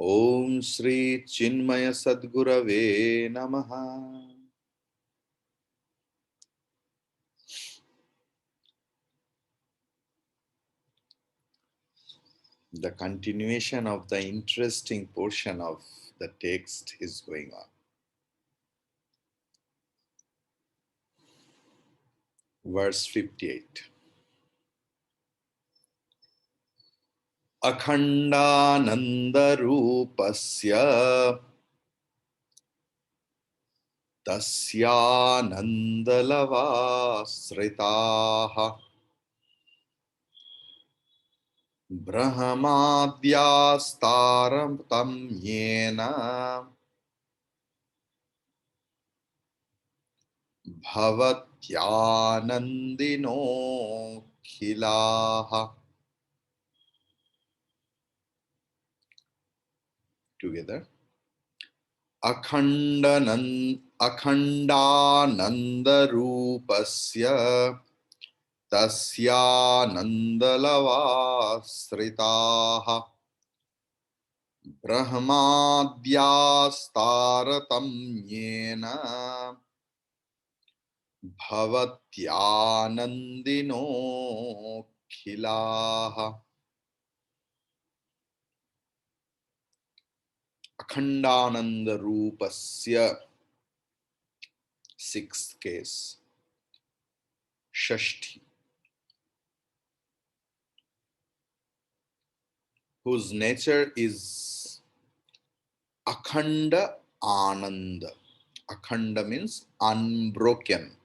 Om Shri Chinmaya Sadgurave Namaha. The continuation of the interesting portion of the text is going on. Verse 58. Akhandanandarupasya tasyanandalavasritaha brahmadyastaram tam yena bhavatyanandino khilaha. Together. Akhandanandarupasya tasyanandalavasritaha brahmadyastaramyena bhavatyanandino khilaha. Akhandanandarupasya, sixth case, Shashti, whose nature is Akhanda Ananda. Akhanda means unbroken.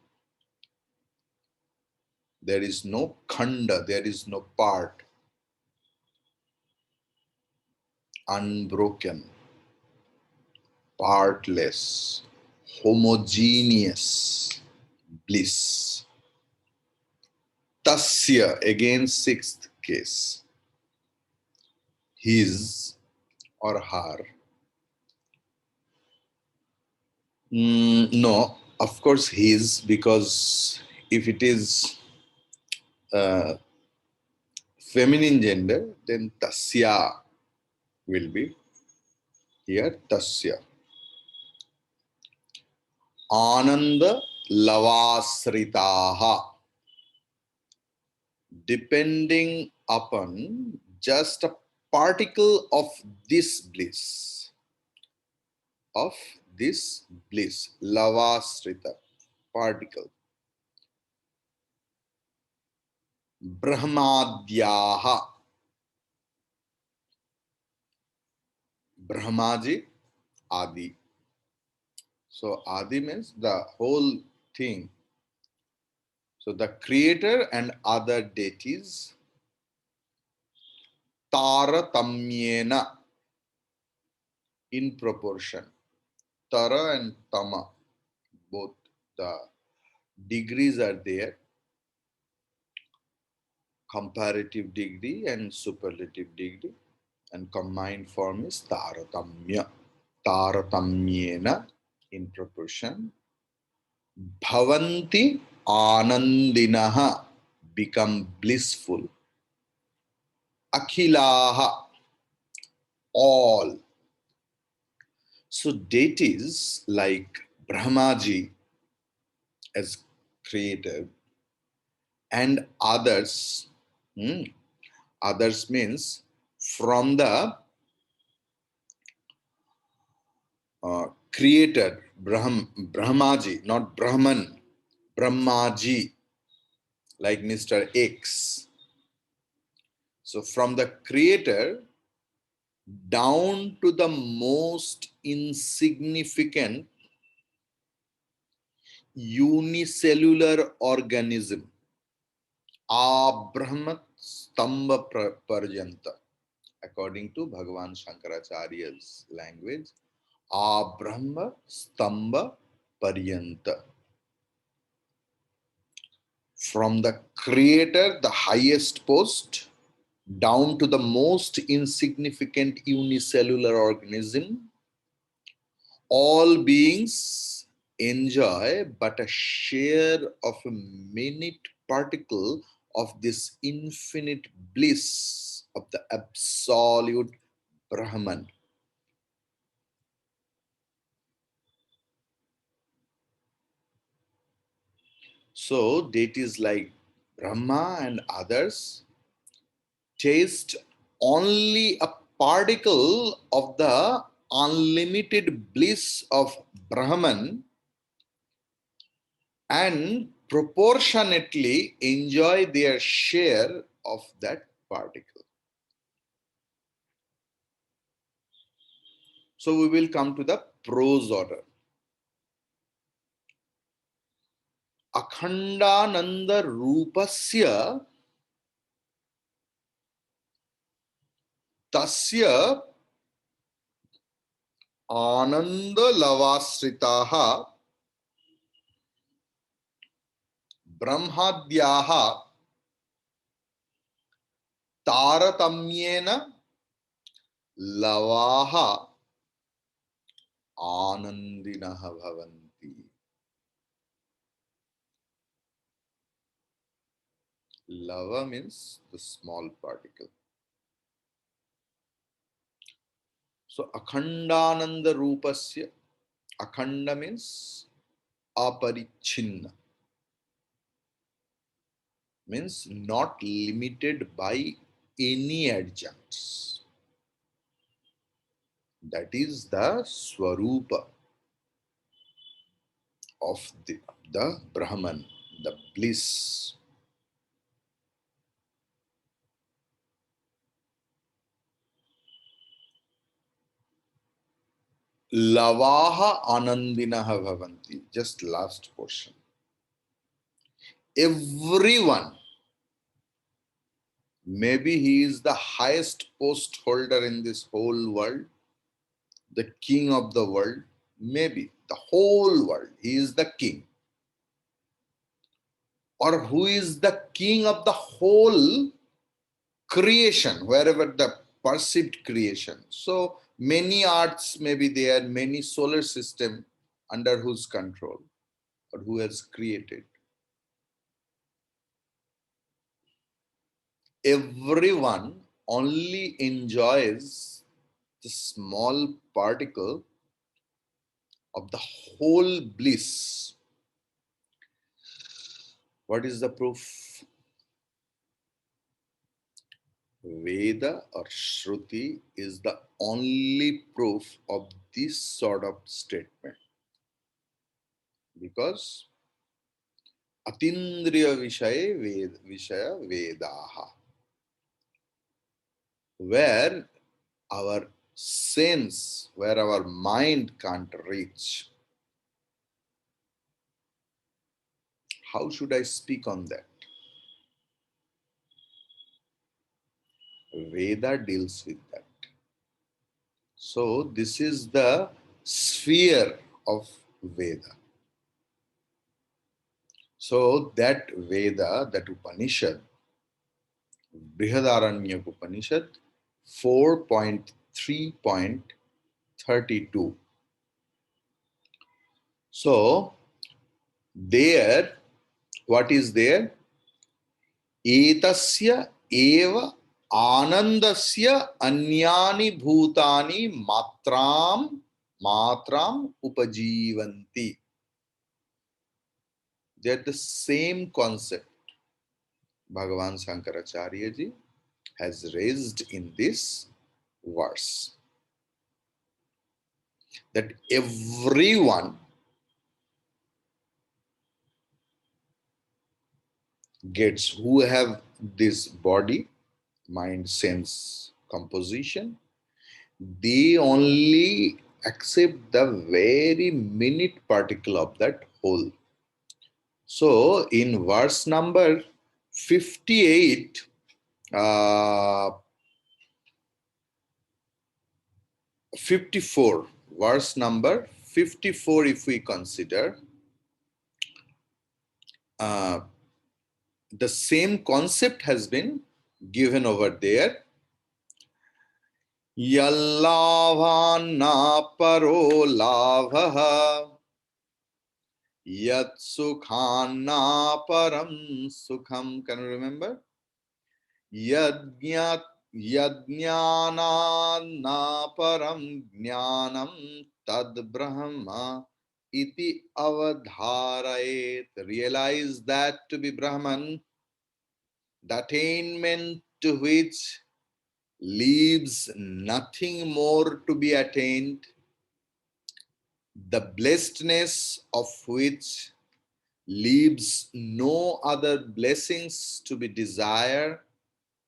There is no khanda, there is no part. Unbroken, partless, homogeneous bliss. Tasya, again sixth case. His or her. No, of course his, because if it is feminine gender, then tasya will be here. Tasya. Ananda lavasritaha. Depending upon just a particle of this bliss, lavasrita, particle. Brahmadyaha, Brahmaji, Adi. So Adi means the whole thing. So the creator and other deities, taratamyena, in proportion. Tara and Tama, both the degrees are there, comparative degree and superlative degree, and combined form is taratamya. Taratamyena, in proportion. Bhavanti anandinaha, become blissful. Akhilaha, all. So deities like Brahmaji as creator and others, others means from the creator, Brahmaji, not Brahman, Brahmaji, like Mr. X. So from the creator down to the most insignificant unicellular organism, Abrahma Stamba Parjanta, according to Bhagavan Shankaracharya's language, Abrahma Stamba Paryanta. From the creator, the highest post, down to the most insignificant unicellular organism, all beings enjoy but a share of a minute particle of this infinite bliss of the absolute Brahman. So deities like Brahma and others taste only a particle of the unlimited bliss of Brahman and proportionately enjoy their share of that particle. So we will come to the prose order. Akhandananda Rupasya Tasya Ananda Lavasritaha Brahmadyaha Taratamyena Lavaha Anandinaha Bhavanti. Lava means the small particle. So Akhandananda Rupasya, Akhanda means aparichinna, means not limited by any adjuncts. That is the Swarupa of the Brahman, the bliss. Lavaha Anandinaha Bhavanti. Just last portion. Everyone, maybe he is the highest post holder in this whole world, the king of the world, maybe the whole world, he is the king. Or who is the king of the whole creation, wherever the perceived creation. So many arts may be there, many solar system under whose control or who has created. Everyone only enjoys the small particle of the whole bliss. What is the proof? Veda or Shruti is the only proof of this sort of statement, because Atindriya Vishaya Vedaha, where our sense, where our mind can't reach. How should I speak on that? Veda deals with that. So this is the sphere of Veda. So that Veda, that Upanishad, Brihadaranyaka Upanishad 4.3.32. So there, what is there? Etasya eva anandasya anyani bhutani matram upajivanti. They are the same concept Bhagavan Shankaracharya ji has raised in this verse. That everyone gets, who have this body, mind, sense composition, they only accept the very minute particle of that whole. So in verse number 58, 54, verse number 54, if we consider, the same concept has been given over there. Yallavana paro lavah yat sukhana param sukham. Can you remember? Yajnana param jnanam tad brahma iti avadharayet. Realize that to be Brahman, the attainment to which leaves nothing more to be attained, the blessedness of which leaves no other blessings to be desired,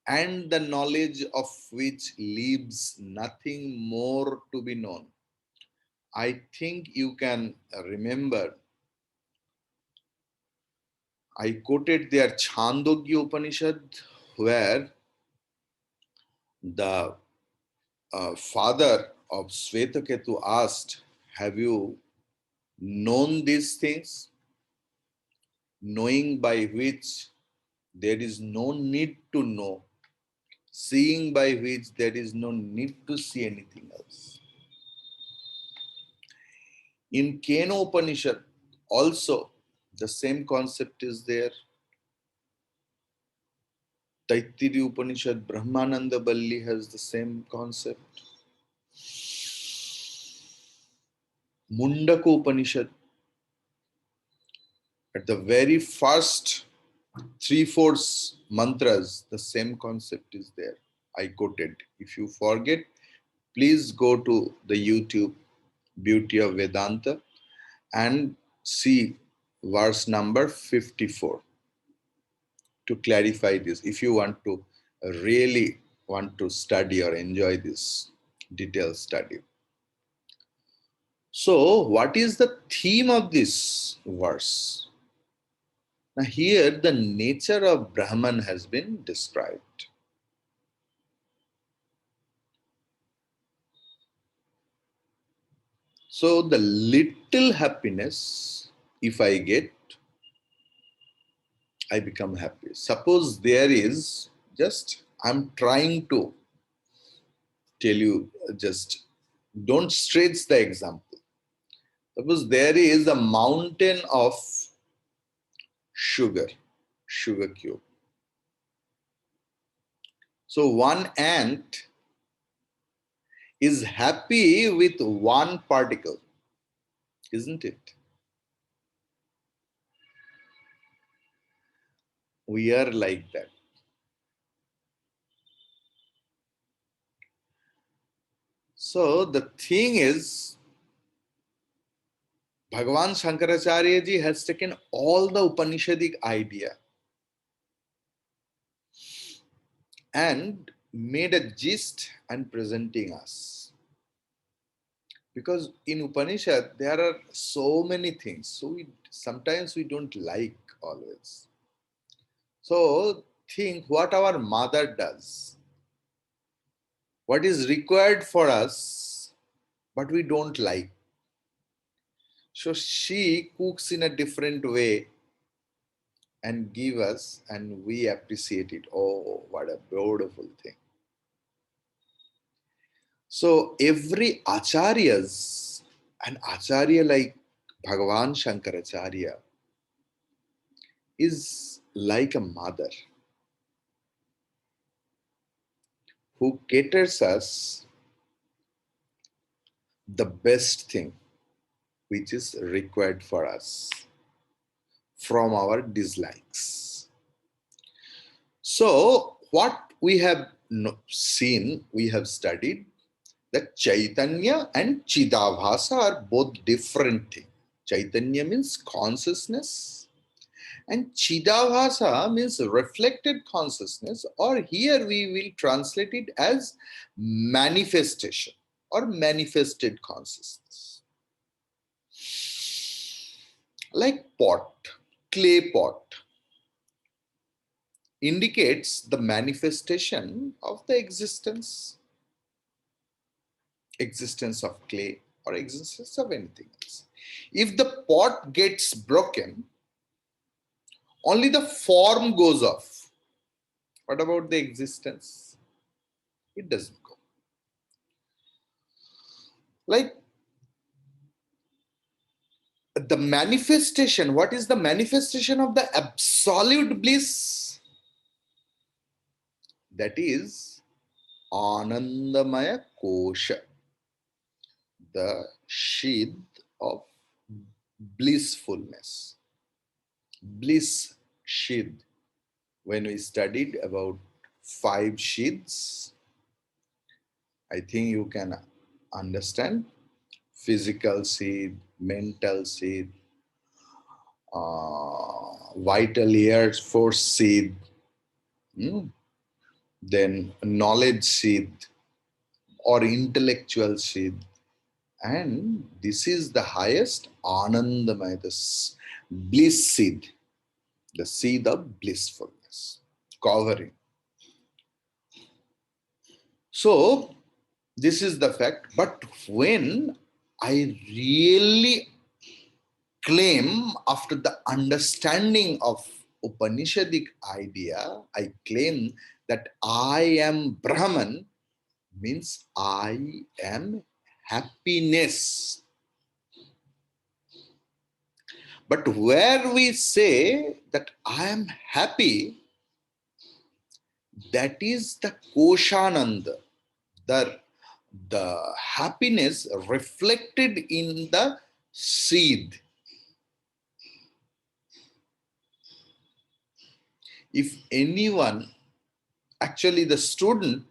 and the knowledge of which leaves nothing more to be known. I think you can remember, I quoted their Chandogya Upanishad, where the father of Svetaketu asked, have you known these things? Knowing by which there is no need to know, seeing by which there is no need to see anything else. In Kena Upanishad, also the same concept is there. Taittiriya Upanishad, Brahmananda Balli has the same concept. Mundaka Upanishad, at the very first three-fourths mantras, the same concept is there. I quoted. If you forget, please go to the YouTube Beauty of Vedanta and see verse number 54 to clarify this, if you want to really want to study or enjoy this detailed study. So, what is the theme of this verse? Now, here the nature of Brahman has been described. So, the little happiness, if I get, I become happy. Suppose there is just, I'm trying to tell you, just don't stretch the example. Suppose there is a mountain of sugar cube. So one ant is happy with one particle, isn't it? We are like that. So the thing is, Bhagavan Shankaracharya ji has taken all the Upanishadic idea and made a gist and presenting us. Because in Upanishad, there are so many things. So sometimes we don't like always. So think what our mother does, what is required for us, but we don't like. So she cooks in a different way and give us, and we appreciate it. Oh, what a beautiful thing. So every acharyas, an acharya like Bhagavan Shankaracharya is like a mother who caters us the best thing which is required for us from our dislikes. So, what we have seen, we have studied that Chaitanya and Chidabhasa are both different things. Chaitanya means consciousness, and Chidabhasa means reflected consciousness, or here we will translate it as manifestation or manifested consciousness. Like pot, clay pot indicates the manifestation of the existence of clay or existence of anything else. If the pot gets broken, only the form goes off. What about the existence? It doesn't go. Like the manifestation, what is the manifestation of the absolute bliss? That is Anandamaya Kosha, the sheath of blissfulness, bliss sheath. When we studied about 5 sheaths, I think you can understand physical seed, mental seed, vital air force seed, then knowledge seed or intellectual seed. And this is the highest Anandamaya, the bliss seed, the seed of blissfulness, covering. So, this is the fact. But when I really claim, after the understanding of Upanishadic idea, I claim that I am Brahman, means I am happiness. But where we say that I am happy, that is the Koshananda, the happiness reflected in the seed. If anyone, actually the student,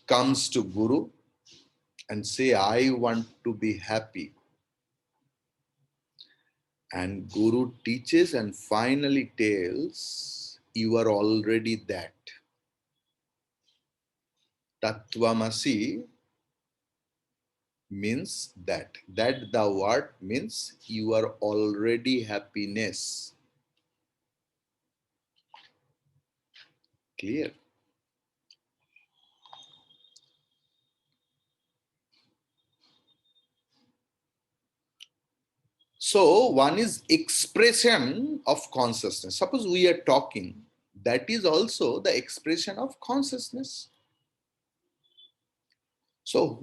comes to Guru and say, I want to be happy, and Guru teaches and finally tells, you are already that. Tattvamasi means that. That the word means you are already happiness. Clear? So one is expression of consciousness. Suppose we are talking, that is also the expression of consciousness. So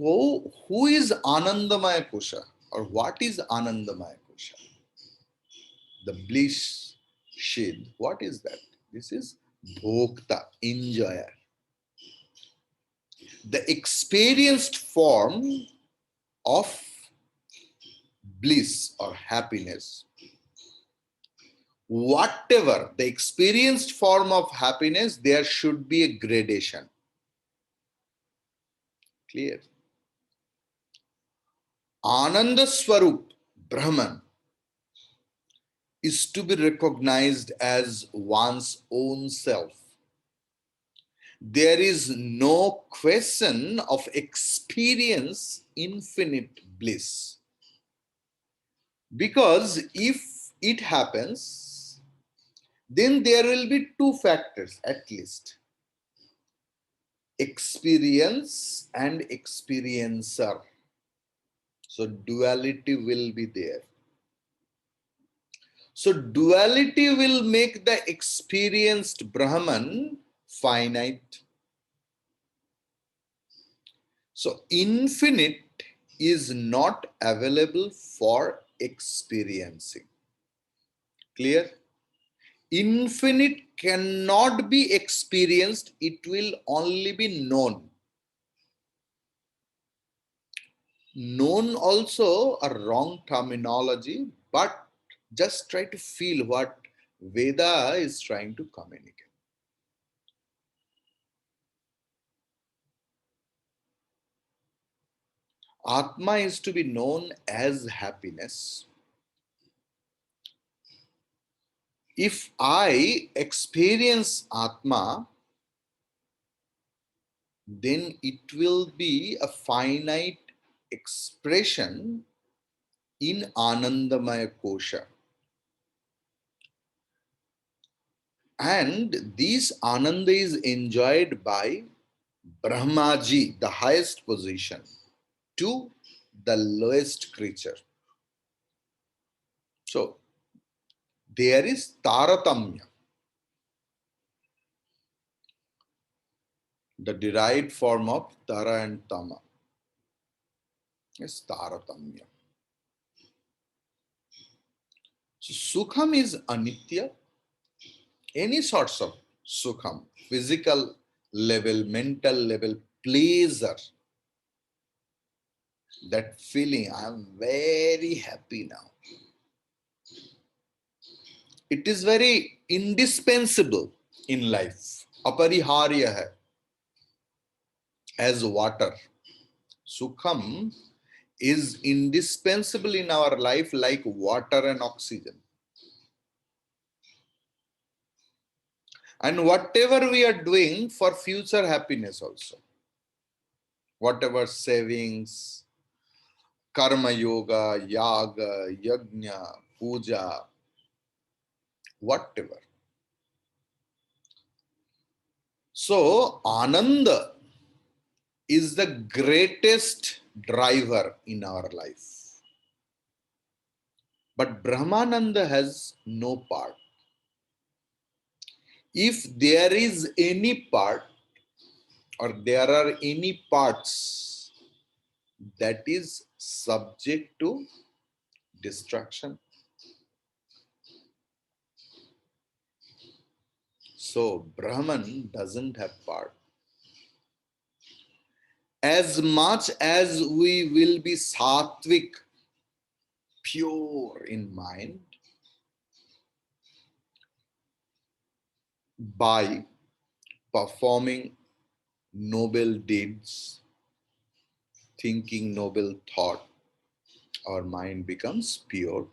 who is Anandamaya Kosha, or what is Anandamaya Kosha? The bliss sheath. What is that? This is Bhokta, enjoyer. The experienced form of bliss or happiness. Whatever the experienced form of happiness, there should be a gradation. Clear? Ananda Swarup, Brahman, is to be recognized as one's own self. There is no question of experience infinite bliss. Because if it happens, then there will be 2 factors at least: experience and experiencer. So duality will be there. So duality will make the experienced Brahman finite. So infinite is not available for experiencing. Clear? Infinite cannot be experienced, it will only be known. Known also a wrong terminology, but just try to feel what Veda is trying to communicate. Atma is to be known as happiness. If I experience Atma, then it will be a finite expression in Anandamaya Kosha. And this Ananda is enjoyed by Brahmaji, the highest position, to the lowest creature. So there is Taratamya, the derived form of Tara and Tama. Is Taratamya. So Sukham is Anitya. Any sorts of Sukham, physical level, mental level, pleasure, That feeling, I'm very happy now. It is very indispensable in life. Apariharya hai, as water. Sukham is indispensable in our life like water and oxygen. And whatever we are doing for future happiness also, whatever savings, karma yoga, yaga, yajna, puja, whatever. So, Ananda is the greatest driver in our life. But Brahmananda has no part. If there is any part or there are any parts that is subject to destruction, so Brahman doesn't have part. As much as we will be sattvic, pure in mind, by performing noble deeds, thinking noble thought, our mind becomes pure.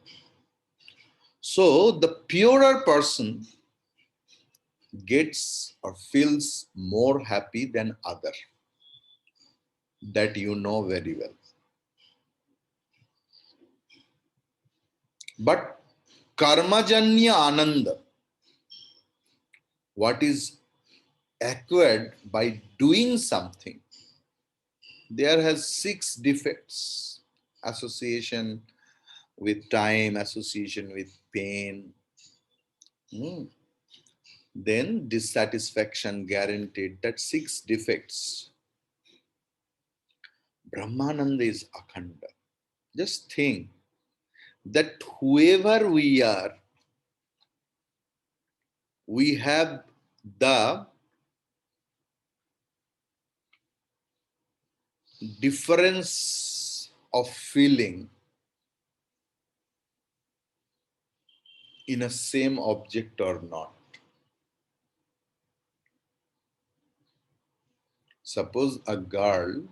So the purer person gets or feels more happy than other. That you know very well. But karmajanya ananda, what is acquired by doing something, there has 6 defects: association with time, association with pain, then dissatisfaction guaranteed. That 6 defects. Brahmananda is akhanda. Just think that whoever we are, we have the difference of feeling in a same object or not. Suppose a girl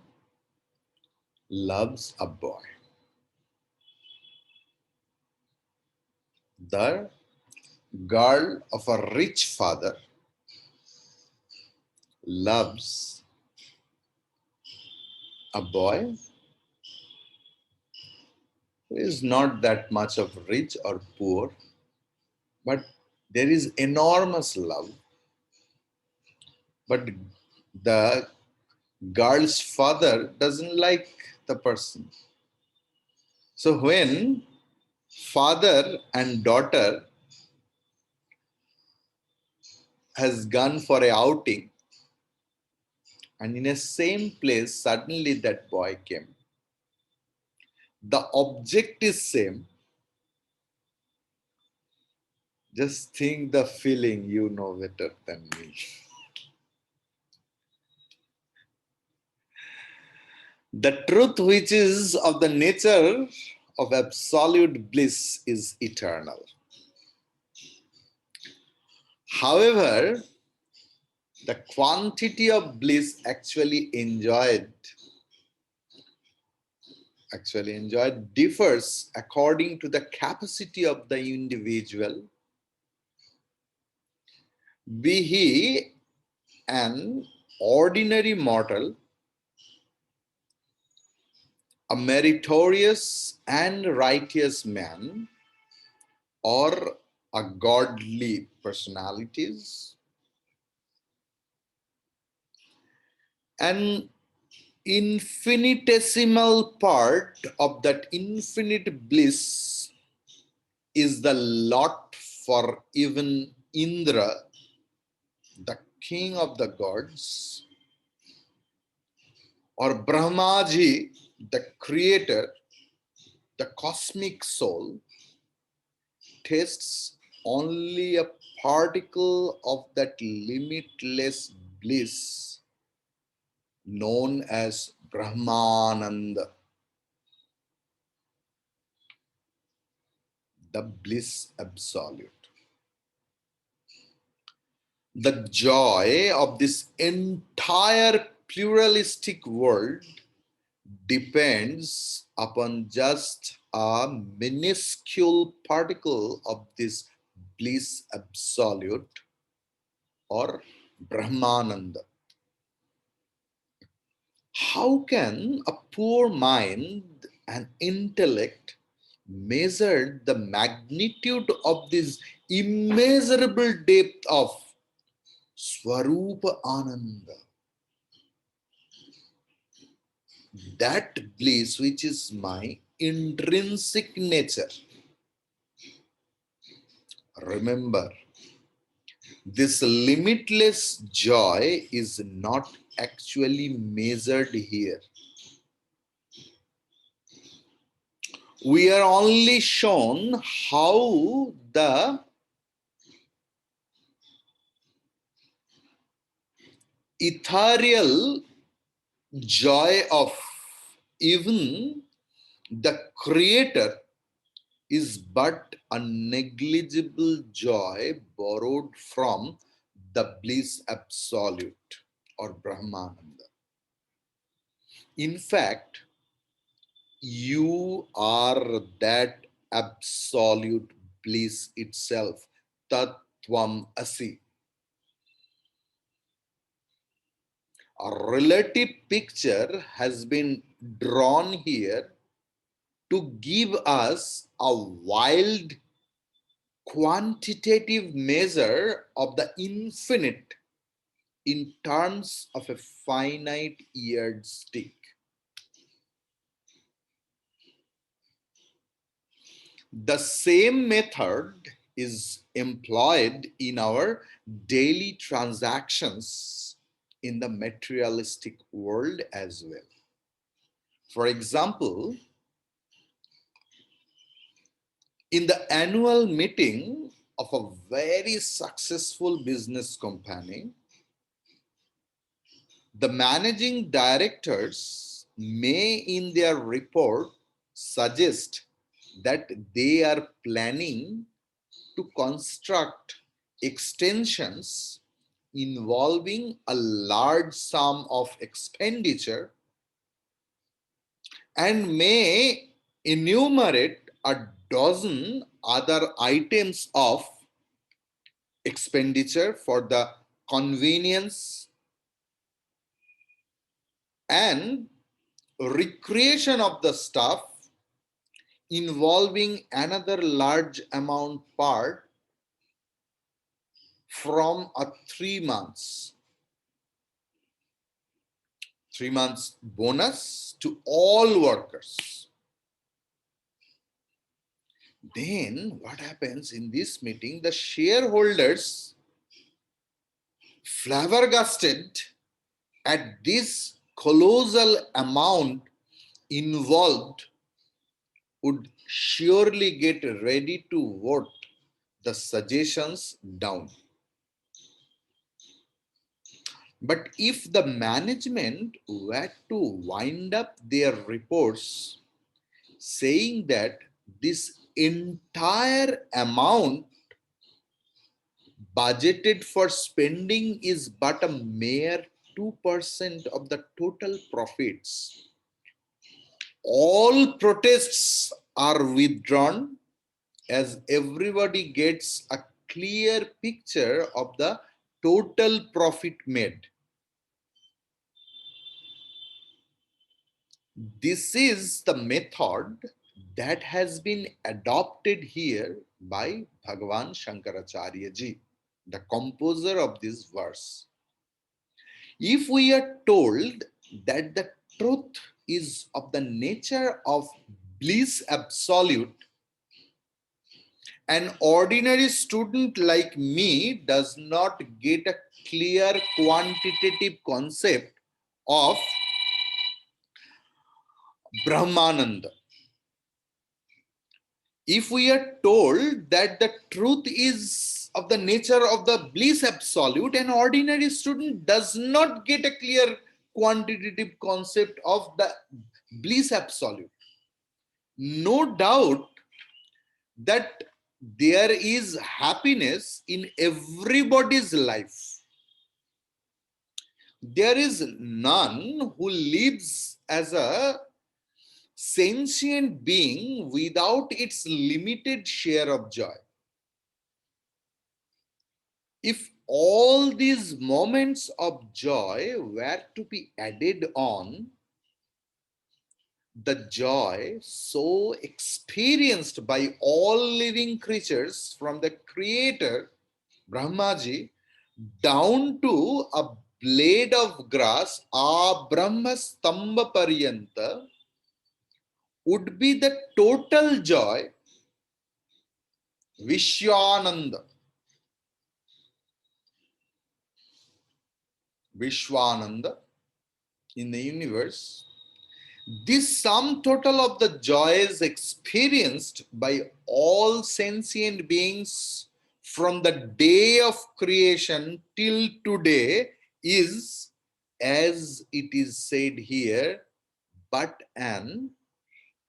loves a boy. The girl of a rich father loves a boy who is not that much of rich or poor, but there is enormous love. But the girl's father doesn't like the person. So when father and daughter has gone for a outing, and in a same place suddenly that boy came, the object is same. Just think the feeling, you know better than me. The truth which is of the nature of absolute bliss is eternal. However, the quantity of bliss actually enjoyed differs according to the capacity of the individual, be he an ordinary mortal, a meritorious and righteous man, or a godly personalities. An infinitesimal part of that infinite bliss is the lot for even Indra, the king of the gods, or Brahmaji, the creator, the cosmic soul, tastes only a particle of that limitless bliss known as Brahmananda. the bliss absolute. The joy of this entire pluralistic world depends upon just a minuscule particle of this bliss absolute or Brahmananda. How can a poor mind and intellect measure the magnitude of this immeasurable depth of Swarupa Ananda? That bliss which is my intrinsic nature. Remember, this limitless joy is not actually measured here. We are only shown how the ethereal joy of even the Creator is but a negligible joy borrowed from the bliss absolute or Brahmananda. In fact, you are that absolute bliss itself, Tattvam Asi. A relative picture has been drawn here to give us a wild quantitative measure of the infinite in terms of a finite yardstick. The same method is employed in our daily transactions in the materialistic world as well. For example, in the annual meeting of a very successful business company, the managing directors may in their report suggest that they are planning to construct extensions involving a large sum of expenditure and may enumerate a dozen other items of expenditure for the convenience and recreation of the staff involving another large amount part from a 3 months bonus to all workers. Then what happens in this meeting? The shareholders, flabbergasted at this colossal amount involved, would surely get ready to vote the suggestions down. But if the management were to wind up their reports saying that this entire amount budgeted for spending is but a mere 2% of the total profits, all protests are withdrawn as everybody gets a clear picture of the total profit made. This is the method that has been adopted here by Bhagavan Shankaracharya ji, the composer of this verse. If we are told that the truth is of the nature of bliss absolute, an ordinary student like me does not get a clear quantitative concept of Brahmananda. If we are told that the truth is of the nature of the bliss absolute, an ordinary student does not get a clear quantitative concept of the bliss absolute. No doubt, that there is happiness in everybody's life. There is none who lives as a sentient being without its limited share of joy. If all these moments of joy were to be added on, the joy so experienced by all living creatures from the creator Brahmaji down to a blade of grass, a Brahma Stamba Paryanta, would be the total joy, Vishwananda. Vishwananda in the universe. This sum total of the joys experienced by all sentient beings from the day of creation till today is, as it is said here, but an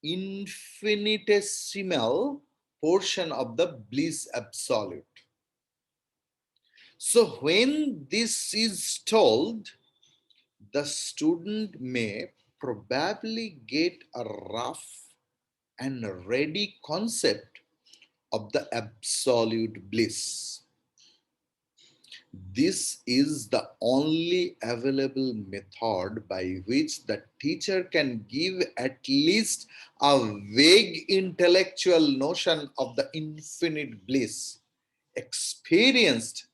infinitesimal portion of the bliss absolute. So when this is told, the student may probably get a rough and ready concept of the absolute bliss. This is the only available method by which the teacher can give at least a vague intellectual notion of the infinite bliss experienced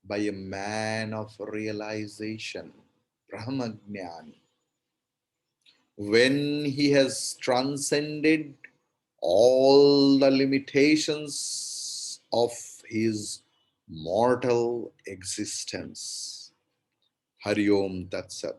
by a man of realization, Brahmagnani, when he has transcended all the limitations of his mortal existence. Hari Om Tat Sat.